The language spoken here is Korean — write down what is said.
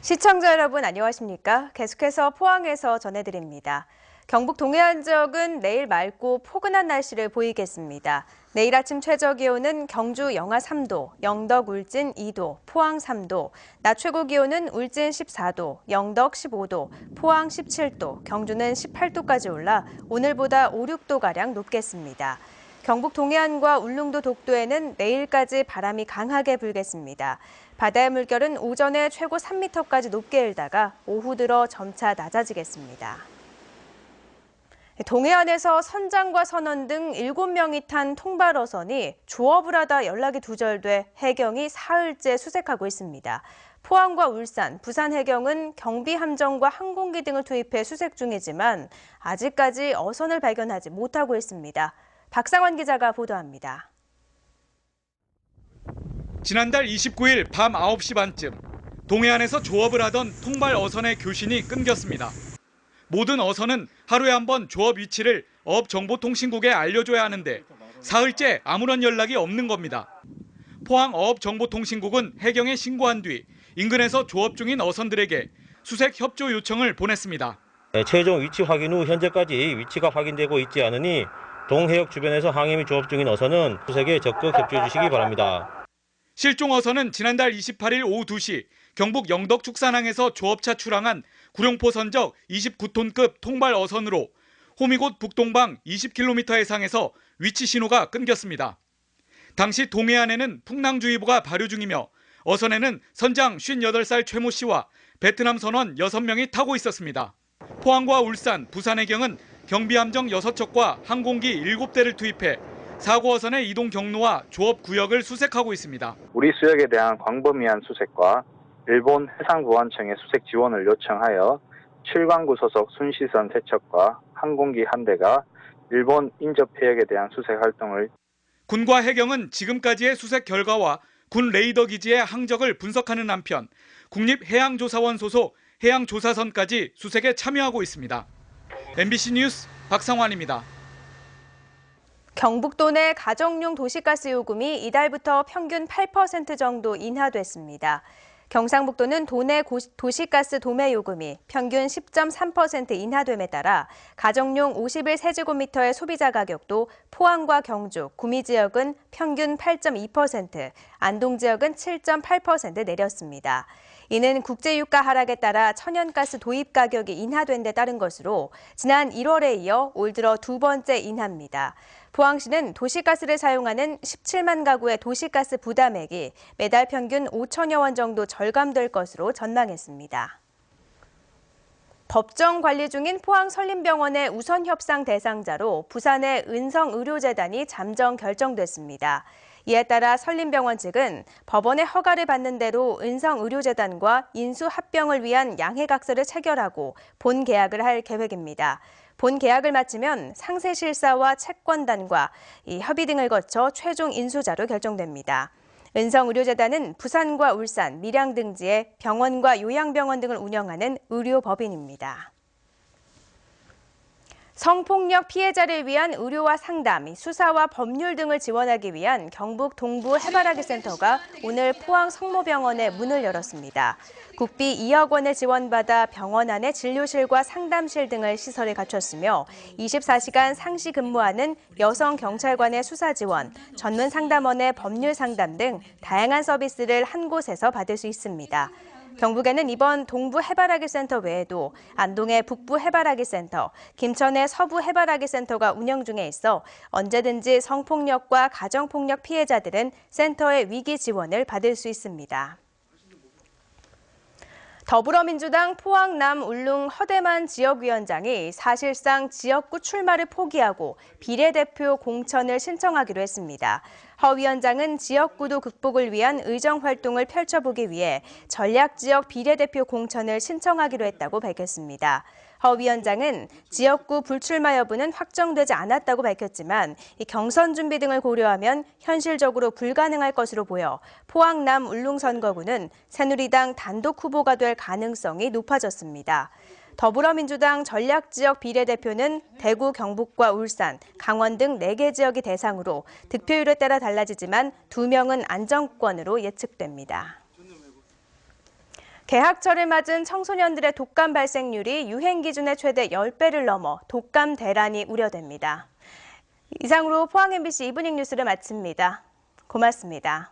시청자 여러분 안녕하십니까? 계속해서 포항에서 전해드립니다. 경북 동해안 지역은 내일 맑고 포근한 날씨를 보이겠습니다. 내일 아침 최저기온은 경주 영하 3도, 영덕 울진 2도, 포항 3도, 낮 최고기온은 울진 14도, 영덕 15도, 포항 17도, 경주는 18도까지 올라 오늘보다 5, 6도가량 높겠습니다. 경북 동해안과 울릉도 독도에는 내일까지 바람이 강하게 불겠습니다. 바다의 물결은 오전에 최고 3m까지 높게 일다가 오후 들어 점차 낮아지겠습니다. 동해안에서 선장과 선원 등 7명이 탄 통발어선이 조업을 하다 연락이 두절돼 해경이 사흘째 수색하고 있습니다. 포항과 울산, 부산 해경은 경비함정과 항공기 등을 투입해 수색 중이지만 아직까지 어선을 발견하지 못하고 있습니다. 박상환 기자가 보도합니다. 지난달 29일 밤 9시 반쯤 동해안에서 조업을 하던 통발 어선의 교신이 끊겼습니다. 모든 어선은 하루에 한 번 조업 위치를 어업정보통신국에 알려줘야 하는데 사흘째 아무런 연락이 없는 겁니다. 포항 어업정보통신국은 해경에 신고한 뒤 인근에서 조업 중인 어선들에게 수색 협조 요청을 보냈습니다. 최종 위치 확인 후 현재까지 위치가 확인되고 있지 않으니 동해역 주변에서 항해 및 조업 중인 어선은 수색에 적극 협조해 주시기 바랍니다. 실종 어선은 지난달 28일 오후 2시 경북 영덕 축산항에서 조업차 출항한 구룡포 선적 29톤급 통발 어선으로 호미곶 북동방 20km 해상에서 위치 신호가 끊겼습니다. 당시 동해안에는 풍랑주의보가 발효 중이며 어선에는 선장 58살 최모 씨와 베트남 선원 6명이 타고 있었습니다. 포항과 울산, 부산 해경은 경비함정 6척과 항공기 7대를 투입해 사고 어선의 이동 경로와 조업 구역을 수색하고 있습니다. 우리 수역에 대한 광범위한 수색과 일본 해상보안청의 수색 지원을 요청하여 칠광구 소속 순시선 3척과 항공기 1대가 일본 인접 해역에 대한 수색 활동을 군과 해경은 지금까지의 수색 결과와 군 레이더 기지의 항적을 분석하는 한편 국립해양조사원 소속 해양조사선까지 수색에 참여하고 있습니다. MBC 뉴스 박상환입니다. 경북도 내 가정용 도시가스 요금이 이달부터 평균 8% 정도 인하됐습니다. 경상북도는 도내 도시가스 도매 요금이 평균 10.3% 인하됨에 따라 가정용 51세제곱미터의 소비자 가격도 포항과 경주, 구미 지역은 평균 8.2%, 안동 지역은 7.8% 내렸습니다. 이는 국제유가 하락에 따라 천연가스 도입 가격이 인하된 데 따른 것으로 지난 1월에 이어 올 들어 두 번째 인하입니다. 포항시는 도시가스를 사용하는 17만 가구의 도시가스 부담액이 매달 평균 5천여 원 정도 절감될 것으로 전망했습니다. 법정 관리 중인 포항 설림병원의 우선 협상 대상자로 부산의 은성의료재단이 잠정 결정됐습니다. 이에 따라 설림병원 측은 법원의 허가를 받는 대로 은성의료재단과 인수합병을 위한 양해각서를 체결하고 본 계약을 할 계획입니다. 본 계약을 마치면 상세실사와 채권단과 협의 등을 거쳐 최종 인수자로 결정됩니다. 은성의료재단은 부산과 울산, 밀양 등지에 병원과 요양병원 등을 운영하는 의료법인입니다. 성폭력 피해자를 위한 의료와 상담, 수사와 법률 등을 지원하기 위한 경북 동부 해바라기 센터가 오늘 포항 성모병원에 문을 열었습니다. 국비 2억 원을 지원받아 병원 안에 진료실과 상담실 등을 시설에 갖췄으며 24시간 상시 근무하는 여성 경찰관의 수사 지원, 전문 상담원의 법률 상담 등 다양한 서비스를 한 곳에서 받을 수 있습니다. 경북에는 이번 동부 해바라기 센터 외에도 안동의 북부 해바라기 센터, 김천의 서부 해바라기 센터가 운영 중에 있어 언제든지 성폭력과 가정폭력 피해자들은 센터의 위기 지원을 받을 수 있습니다. 더불어민주당 포항남 울릉 허대만 지역위원장이 사실상 지역구 출마를 포기하고 비례대표 공천을 신청하기로 했습니다. 허 위원장은 지역구도 극복을 위한 의정활동을 펼쳐보기 위해 전략지역 비례대표 공천을 신청하기로 했다고 밝혔습니다. 허 위원장은 지역구 불출마 여부는 확정되지 않았다고 밝혔지만 경선 준비 등을 고려하면 현실적으로 불가능할 것으로 보여 포항남 울릉 선거구는 새누리당 단독 후보가 될 가능성이 높아졌습니다. 더불어민주당 전략지역 비례대표는 대구, 경북과 울산, 강원 등 4개 지역이 대상으로 득표율에 따라 달라지지만 2명은 안정권으로 예측됩니다. 개학철을 맞은 청소년들의 독감 발생률이 유행 기준의 최대 10배를 넘어 독감 대란이 우려됩니다. 이상으로 포항 MBC 이브닝 뉴스를 마칩니다. 고맙습니다.